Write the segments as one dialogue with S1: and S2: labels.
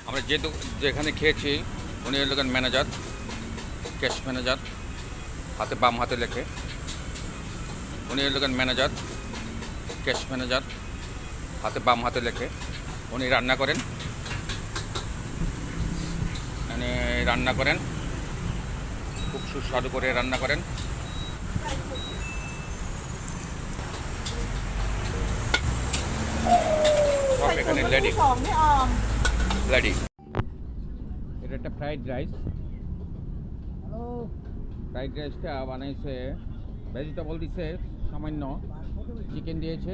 S1: আমরা যেখানে খেয়েছি উনি হলেন ম্যানেজার, ক্যাশ ম্যানেজার, হাতে বাম হাতে লেখে। উনি হলেন ম্যানেজার, ক্যাশ ম্যানেজার, হাতে বাম হাতে লেখে। উনি রান্না করেন, মানে রান্না করেন, খুব সুস্বাদু করে রান্না করেন। সব এখানে লেডি লেডি। এটা একটা ফ্রাইড রাইস। ফ্রাইড রাইসটা বানাইছে, ভেজিটেবল দিছে সামান্য, চিকেন দিয়েছে,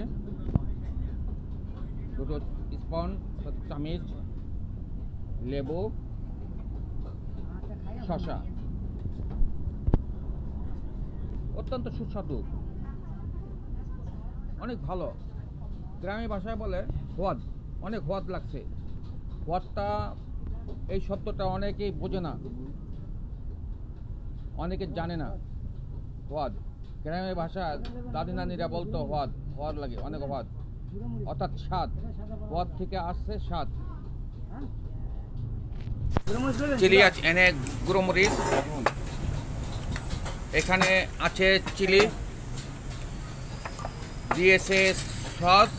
S1: দুটো স্পুন, চামিচ, লেবু, শসা। অত্যন্ত সুস্বাদু, অনেক ভালো। গ্রামীণ ভাষায় বলে হোয়াদ, অনেক হোয়াদ লাগছে। হোয়াদটা, এই শব্দটা অনেকেই বোঝে না, অনেকে জানে না। হোয়াদ গ্রামের ভাষা, দাদি নানিরা বলতো হোয়াদ, হোয়াদ লাগে, অনেক হোয়াদ, অর্থাৎ স্বাদ। হোয়াদ থেকে আসছে স্বাদ। চিলি আছে, এনে গুঁড়োমরিচ, এখানে আছে চিলি, দিয়েছে সস,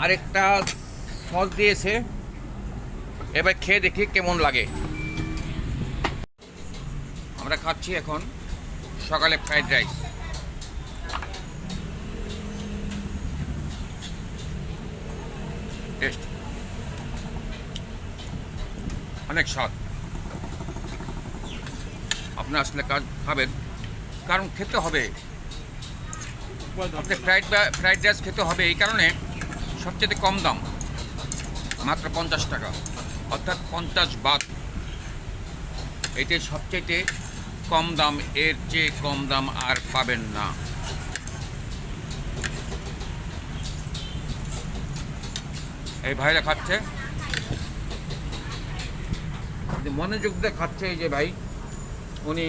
S1: আরেকটা সস দিয়েছে। এবার খেয়ে দেখি কেমন লাগে। আমরা খাচ্ছি এখন সকালে ফ্রাইড রাইস। টেস্ট অনেক স্বাদ। আপনি আসলে খাবেন, কারণ খেতে হবে। আপনি ফ্রাইড রাইস খেতে হবে এই কারণে, সবচেয়ে কম দাম, মাত্র 50 টাকা, অর্থাৎ 50 বাত। এটাই সবচেয়ে কম দাম, এর চেয়ে কম দাম আর পাবেন না। এই ভাইরা খাচ্ছে, মনোযোগ দিয়ে খাচ্ছে। এই যে ভাই, উনি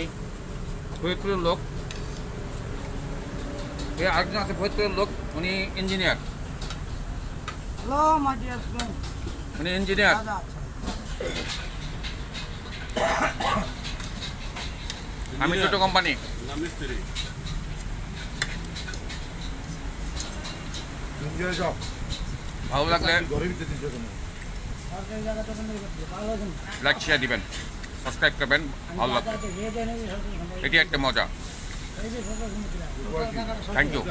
S1: ফরিদপুরের লোক। আরেকজন আছে ফরিদপুরের লোক, উনি ইঞ্জিনিয়ার। উনি ইঞ্জিনিয়ার। আমি দুটো কোম্পানি। ভালো লাগলে লাইক শেয়ার দিবেন, সাবস্ক্রাইব করবেন, ভালো লাগবে। এটি একটা মজা। Thank you.